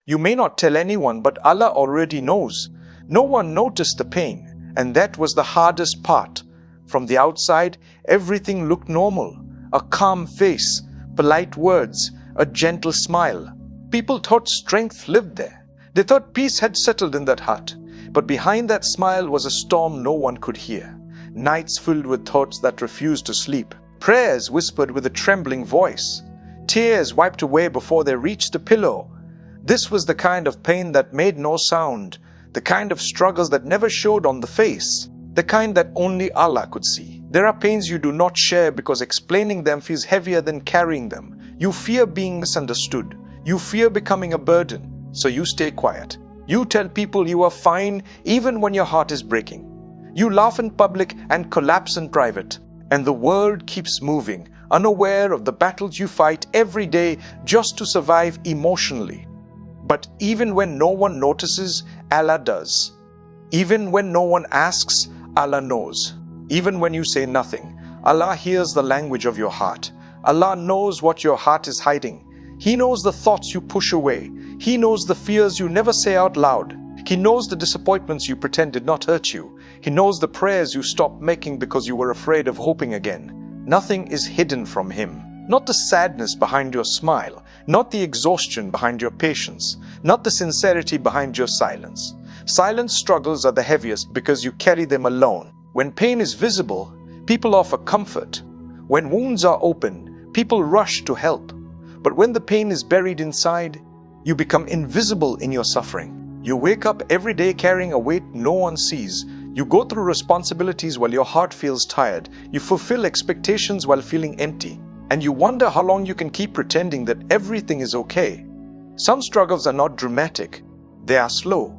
You may not tell anyone, but Allah already knows. No one noticed the pain, and that was the hardest part. From the outside, everything looked normal. A calm face, polite words, a gentle smile. People thought strength lived there. They thought peace had settled in that hut. But behind that smile was a storm no one could hear. Nights filled with thoughts that refused to sleep. Prayers whispered with a trembling voice. Tears wiped away before they reached the pillow. This was the kind of pain that made no sound. The kind of struggles that never showed on the face. The kind that only Allah could see. There are pains you do not share because explaining them feels heavier than carrying them. You fear being misunderstood. You fear becoming a burden. So you stay quiet. You tell people you are fine even when your heart is breaking. You laugh in public and collapse in private. And the world keeps moving, unaware of the battles you fight every day just to survive emotionally. But even when no one notices, Allah does. Even when no one asks, Allah knows. Even when you say nothing, Allah hears the language of your heart. Allah knows what your heart is hiding. He knows the thoughts you push away. He knows the fears you never say out loud. He knows the disappointments you pretend did not hurt you. He knows the prayers you stopped making because you were afraid of hoping again. Nothing is hidden from Him. Not the sadness behind your smile, not the exhaustion behind your patience, not the sincerity behind your silence. Silent struggles are the heaviest because you carry them alone. When pain is visible, people offer comfort. When wounds are open, people rush to help. But when the pain is buried inside, you become invisible in your suffering. You wake up every day carrying a weight no one sees. You go through responsibilities while your heart feels tired. You fulfill expectations while feeling empty. And you wonder how long you can keep pretending that everything is okay. Some struggles are not dramatic. They are slow.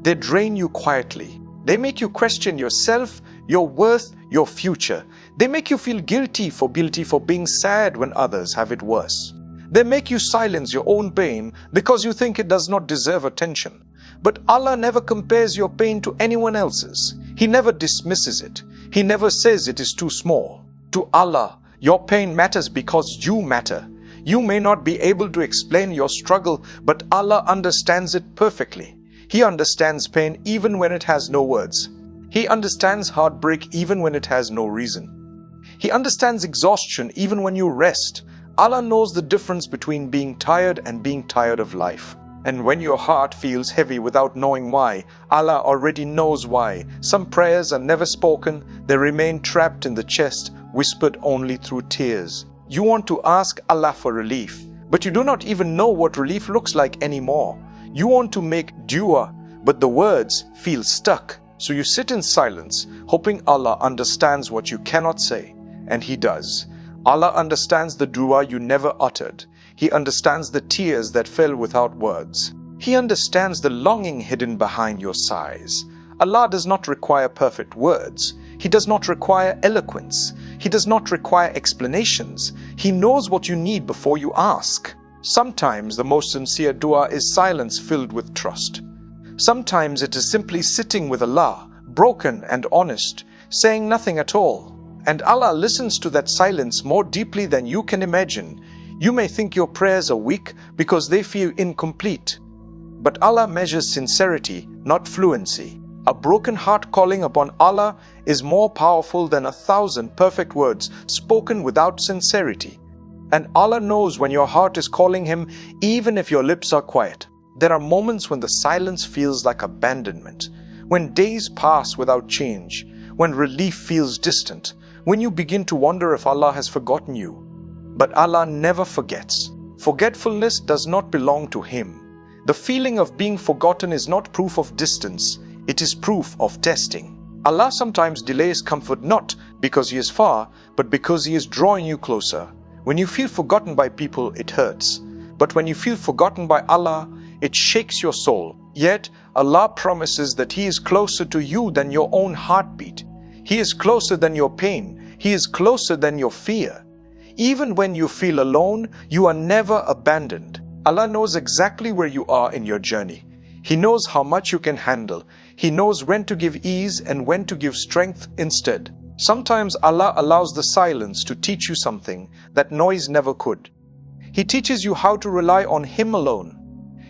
They drain you quietly. They make you question yourself, your worth, your future. They make you feel guilty for being sad when others have it worse. They make you silence your own pain because you think it does not deserve attention. But Allah never compares your pain to anyone else's. He never dismisses it. He never says it is too small. To Allah, your pain matters because you matter. You may not be able to explain your struggle, but Allah understands it perfectly. He understands pain even when it has no words. He understands heartbreak even when it has no reason. He understands exhaustion even when you rest. Allah knows the difference between being tired and being tired of life. And when your heart feels heavy without knowing why, Allah already knows why. Some prayers are never spoken. They remain trapped in the chest, whispered only through tears. You want to ask Allah for relief, but you do not even know what relief looks like anymore. You want to make dua, but the words feel stuck. So you sit in silence, hoping Allah understands what you cannot say. And He does. Allah understands the dua you never uttered. He understands the tears that fell without words. He understands the longing hidden behind your sighs. Allah does not require perfect words. He does not require eloquence. He does not require explanations. He knows what you need before you ask. Sometimes the most sincere dua is silence filled with trust. Sometimes it is simply sitting with Allah, broken and honest, saying nothing at all. And Allah listens to that silence more deeply than you can imagine. You may think your prayers are weak because they feel incomplete. But Allah measures sincerity, not fluency. A broken heart calling upon Allah is more powerful than 1,000 perfect words spoken without sincerity. And Allah knows when your heart is calling Him, even if your lips are quiet. There are moments when the silence feels like abandonment, when days pass without change, when relief feels distant, when you begin to wonder if Allah has forgotten you. But Allah never forgets. Forgetfulness does not belong to Him. The feeling of being forgotten is not proof of distance, it is proof of testing. Allah sometimes delays comfort not because He is far, but because He is drawing you closer. When you feel forgotten by people, it hurts. But when you feel forgotten by Allah, it shakes your soul. Yet, Allah promises that He is closer to you than your own heartbeat. He is closer than your pain. He is closer than your fear. Even when you feel alone, you are never abandoned. Allah knows exactly where you are in your journey. He knows how much you can handle. He knows when to give ease and when to give strength instead. Sometimes Allah allows the silence to teach you something that noise never could. He teaches you how to rely on Him alone.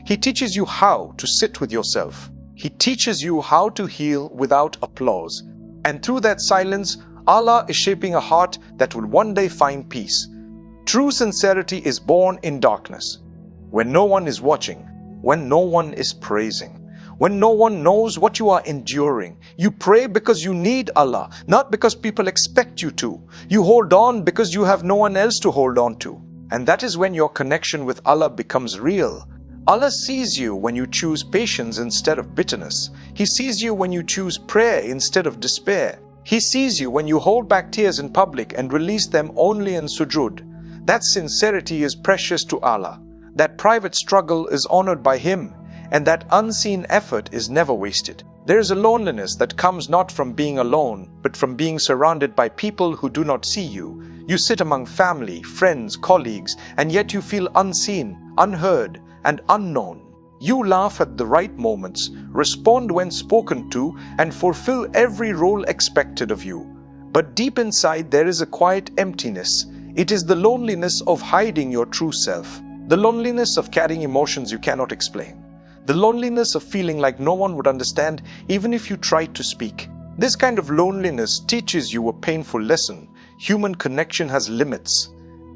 He teaches you how to sit with yourself. He teaches you how to heal without applause. And through that silence, Allah is shaping a heart that will one day find peace. True sincerity is born in darkness, when no one is watching, when no one is praising, when no one knows what you are enduring. You pray because you need Allah, not because people expect you to. You hold on because you have no one else to hold on to. And that is when your connection with Allah becomes real. Allah sees you when you choose patience instead of bitterness. He sees you when you choose prayer instead of despair. He sees you when you hold back tears in public and release them only in sujood. That sincerity is precious to Allah. That private struggle is honored by Him, and that unseen effort is never wasted. There is a loneliness that comes not from being alone, but from being surrounded by people who do not see you. You sit among family, friends, colleagues, and yet you feel unseen, unheard, and unknown. You laugh at the right moments, respond when spoken to, and fulfill every role expected of you. But deep inside there is a quiet emptiness. It is the loneliness of hiding your true self. The loneliness of carrying emotions you cannot explain. The loneliness of feeling like no one would understand even if you tried to speak. This kind of loneliness teaches you a painful lesson. Human connection has limits.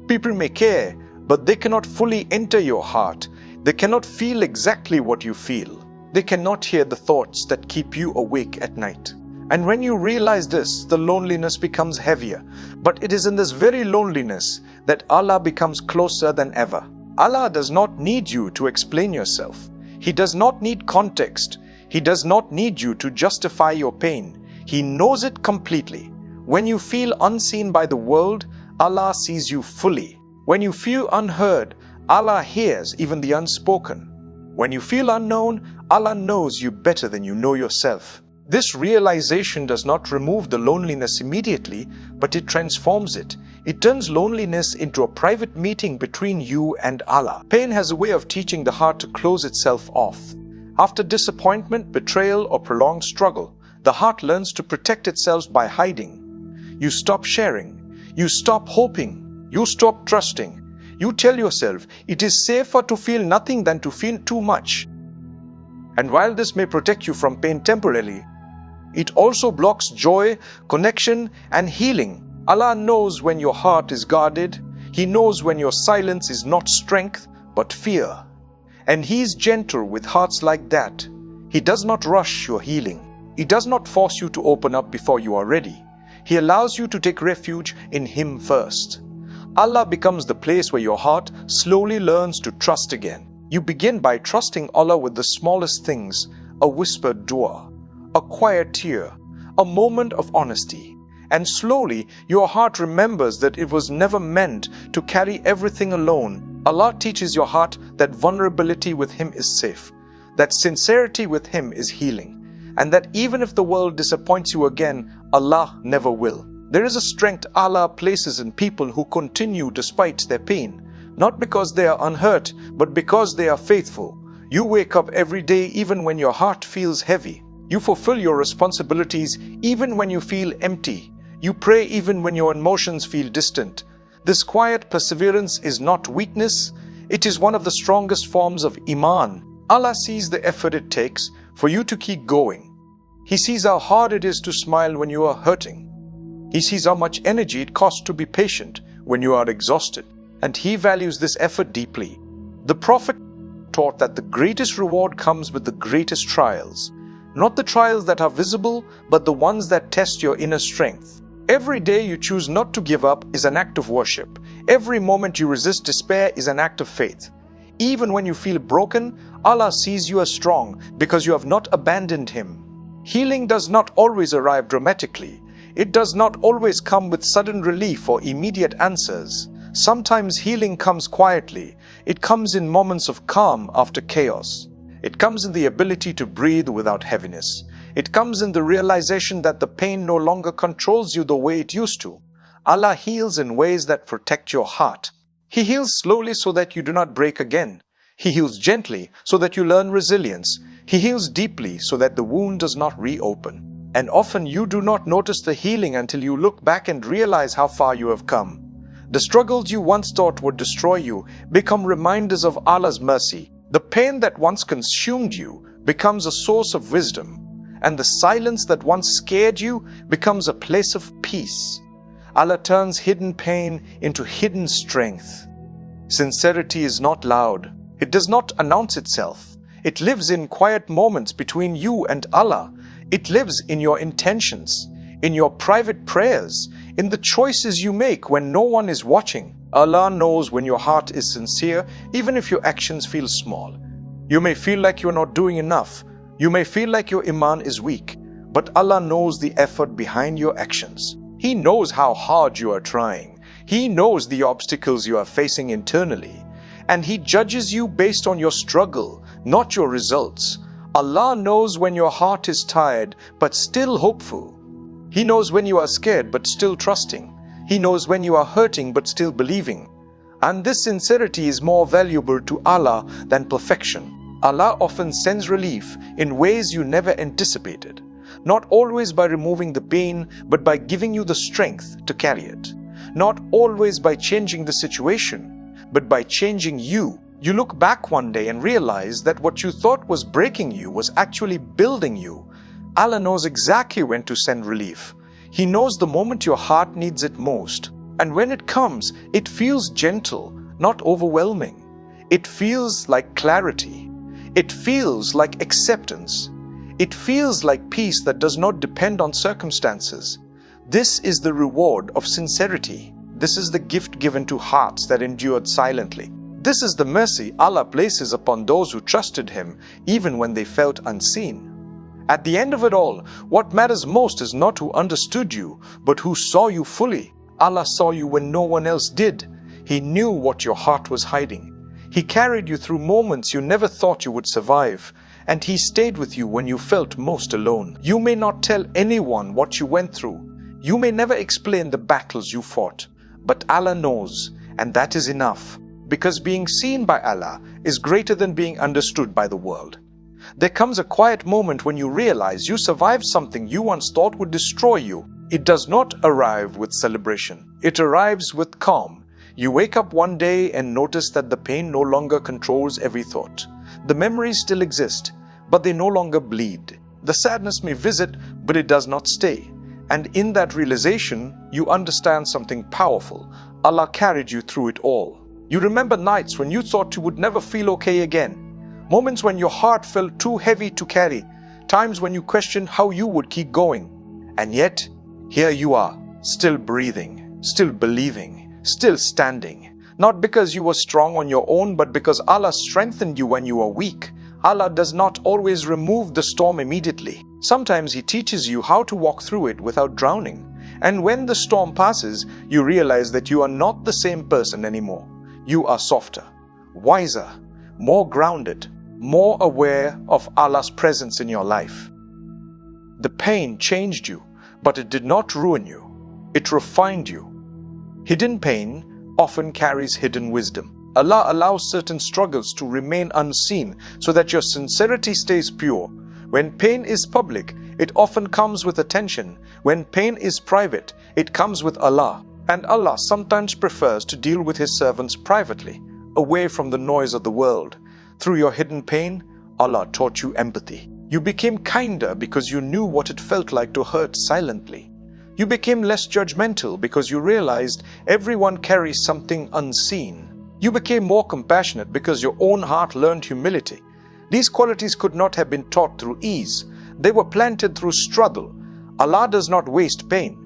People may care, but they cannot fully enter your heart. They cannot feel exactly what you feel. They cannot hear the thoughts that keep you awake at night. And when you realize this, the loneliness becomes heavier. But it is in this very loneliness that Allah becomes closer than ever. Allah does not need you to explain yourself. He does not need context. He does not need you to justify your pain. He knows it completely. When you feel unseen by the world, Allah sees you fully. When you feel unheard, Allah hears even the unspoken. When you feel unknown, Allah knows you better than you know yourself. This realization does not remove the loneliness immediately, but it transforms it. It turns loneliness into a private meeting between you and Allah. Pain has a way of teaching the heart to close itself off. After disappointment, betrayal, or prolonged struggle, the heart learns to protect itself by hiding. You stop sharing. You stop hoping. You stop trusting. You tell yourself it is safer to feel nothing than to feel too much. And while this may protect you from pain temporarily, it also blocks joy, connection, and healing. Allah knows when your heart is guarded. He knows when your silence is not strength, but fear. And He is gentle with hearts like that. He does not rush your healing. He does not force you to open up before you are ready. He allows you to take refuge in Him first. Allah becomes the place where your heart slowly learns to trust again. You begin by trusting Allah with the smallest things, a whispered dua, a quiet tear, a moment of honesty. And slowly your heart remembers that it was never meant to carry everything alone. Allah teaches your heart that vulnerability with Him is safe, that sincerity with Him is healing, and that even if the world disappoints you again, Allah never will. There is a strength Allah places in people who continue despite their pain, not because they are unhurt, but because they are faithful. You wake up every day even when your heart feels heavy. You fulfill your responsibilities even when you feel empty. You pray even when your emotions feel distant. This quiet perseverance is not weakness. It is one of the strongest forms of Iman. Allah sees the effort it takes for you to keep going. He sees how hard it is to smile when you are hurting. He sees how much energy it costs to be patient when you are exhausted. And He values this effort deeply. The Prophet taught that the greatest reward comes with the greatest trials. Not the trials that are visible, but the ones that test your inner strength. Every day you choose not to give up is an act of worship. Every moment you resist despair is an act of faith. Even when you feel broken, Allah sees you as strong because you have not abandoned Him. Healing does not always arrive dramatically. It does not always come with sudden relief or immediate answers. Sometimes healing comes quietly. It comes in moments of calm after chaos. It comes in the ability to breathe without heaviness. It comes in the realization that the pain no longer controls you the way it used to. Allah heals in ways that protect your heart. He heals slowly so that you do not break again. He heals gently so that you learn resilience. He heals deeply so that the wound does not reopen. And often you do not notice the healing until you look back and realize how far you have come. The struggles you once thought would destroy you become reminders of Allah's mercy. The pain that once consumed you becomes a source of wisdom, and the silence that once scared you becomes a place of peace. Allah turns hidden pain into hidden strength. Sincerity is not loud. It does not announce itself. It lives in quiet moments between you and Allah. It lives in your intentions, in your private prayers, in the choices you make when no one is watching. Allah knows when your heart is sincere, even if your actions feel small. You may feel like you're not doing enough. You may feel like your iman is weak. But Allah knows the effort behind your actions. He knows how hard you are trying. He knows the obstacles you are facing internally. And He judges you based on your struggle, not your results. Allah knows when your heart is tired, but still hopeful. He knows when you are scared, but still trusting. He knows when you are hurting, but still believing. And this sincerity is more valuable to Allah than perfection. Allah often sends relief in ways you never anticipated. Not always by removing the pain, but by giving you the strength to carry it. Not always by changing the situation, but by changing you. You look back one day and realize that what you thought was breaking you was actually building you. Allah knows exactly when to send relief. He knows the moment your heart needs it most. And when it comes, it feels gentle, not overwhelming. It feels like clarity. It feels like acceptance. It feels like peace that does not depend on circumstances. This is the reward of sincerity. This is the gift given to hearts that endured silently. This is the mercy Allah places upon those who trusted Him even when they felt unseen. At the end of it all, what matters most is not who understood you, but who saw you fully. Allah saw you when no one else did. He knew what your heart was hiding. He carried you through moments you never thought you would survive, and He stayed with you when you felt most alone. You may not tell anyone what you went through. You may never explain the battles you fought, but Allah knows, and that is enough, because being seen by Allah is greater than being understood by the world. There comes a quiet moment when you realize you survived something you once thought would destroy you. It does not arrive with celebration. It arrives with calm. You wake up one day and notice that the pain no longer controls every thought. The memories still exist, but they no longer bleed. The sadness may visit, but it does not stay. And in that realization, you understand something powerful. Allah carried you through it all. You remember nights when you thought you would never feel okay again. Moments when your heart felt too heavy to carry. Times when you questioned how you would keep going. And yet, here you are, still breathing, still believing, still standing. Not because you were strong on your own, but because Allah strengthened you when you were weak. Allah does not always remove the storm immediately. Sometimes He teaches you how to walk through it without drowning. And when the storm passes, you realize that you are not the same person anymore. You are softer, wiser, more grounded, more aware of Allah's presence in your life. The pain changed you, but it did not ruin you. It refined you. Hidden pain often carries hidden wisdom. Allah allows certain struggles to remain unseen so that your sincerity stays pure. When pain is public, it often comes with attention. When pain is private, it comes with Allah. And Allah sometimes prefers to deal with His servants privately, away from the noise of the world. Through your hidden pain, Allah taught you empathy. You became kinder because you knew what it felt like to hurt silently. You became less judgmental because you realized everyone carries something unseen. You became more compassionate because your own heart learned humility. These qualities could not have been taught through ease. They were planted through struggle. Allah does not waste pain,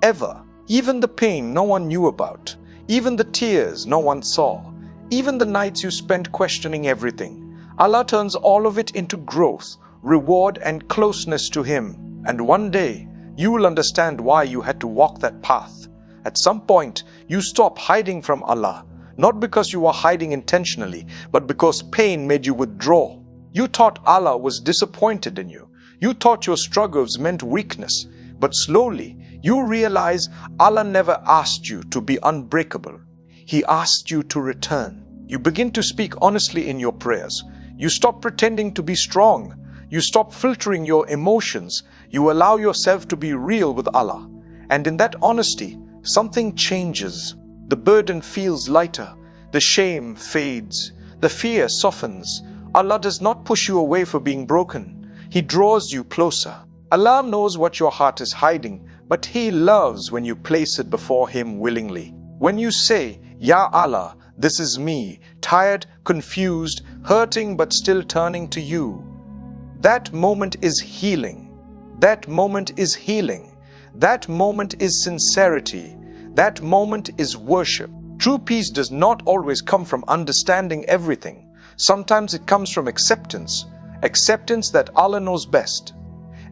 ever. Even the pain no one knew about, even the tears no one saw, even the nights you spent questioning everything. Allah turns all of it into growth, reward and closeness to Him. And one day, you will understand why you had to walk that path. At some point, you stop hiding from Allah, not because you were hiding intentionally, but because pain made you withdraw. You thought Allah was disappointed in you. You thought your struggles meant weakness. But slowly, you realize Allah never asked you to be unbreakable. He asked you to return. You begin to speak honestly in your prayers. You stop pretending to be strong. You stop filtering your emotions. You allow yourself to be real with Allah. And in that honesty, something changes. The burden feels lighter. The shame fades. The fear softens. Allah does not push you away for being broken. He draws you closer. Allah knows what your heart is hiding, but He loves when you place it before Him willingly. When you say, Ya Allah, this is me, tired, confused, hurting, but still turning to you. That moment is healing. That moment is healing. That moment is sincerity. That moment is worship. True peace does not always come from understanding everything. Sometimes it comes from acceptance. Acceptance that Allah knows best.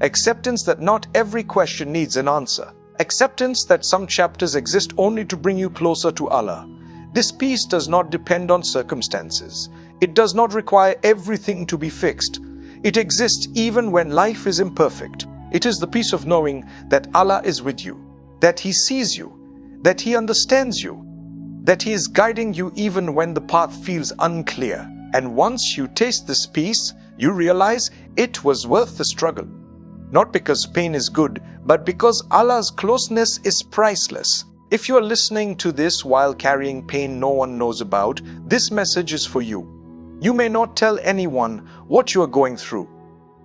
Acceptance that not every question needs an answer. Acceptance that some chapters exist only to bring you closer to Allah. This peace does not depend on circumstances. It does not require everything to be fixed. It exists even when life is imperfect. It is the peace of knowing that Allah is with you, that He sees you, that He understands you, that He is guiding you even when the path feels unclear. And once you taste this peace, you realize it was worth the struggle. Not because pain is good, but because Allah's closeness is priceless. If you are listening to this while carrying pain no one knows about, this message is for you. You may not tell anyone what you are going through.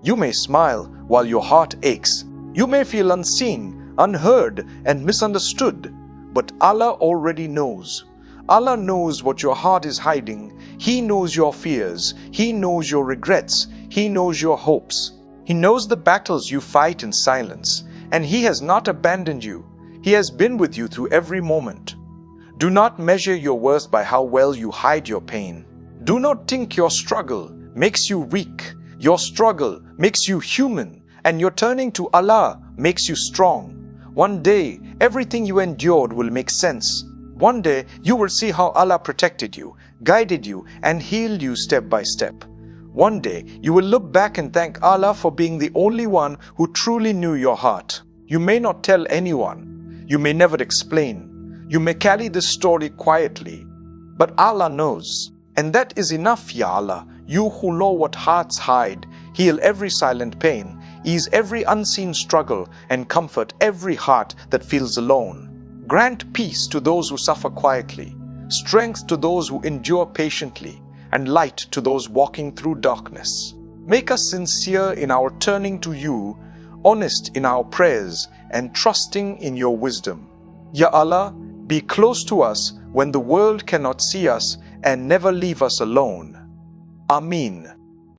You may smile while your heart aches. You may feel unseen, unheard, and misunderstood. But Allah already knows. Allah knows what your heart is hiding. He knows your fears. He knows your regrets. He knows your hopes. He knows the battles you fight in silence. And He has not abandoned you. He has been with you through every moment. Do not measure your worth by how well you hide your pain. Do not think your struggle makes you weak. Your struggle makes you human, and your turning to Allah makes you strong. One day, everything you endured will make sense. One day, you will see how Allah protected you, guided you, and healed you step by step. One day, you will look back and thank Allah for being the only one who truly knew your heart. You may not tell anyone. You may never explain. You may carry this story quietly. But Allah knows. And that is enough, Ya Allah. You who know what hearts hide, heal every silent pain, ease every unseen struggle, and comfort every heart that feels alone. Grant peace to those who suffer quietly, strength to those who endure patiently, and light to those walking through darkness. Make us sincere in our turning to you, honest in our prayers, and trusting in your wisdom. Ya Allah, be close to us when the world cannot see us, and never leave us alone. Ameen.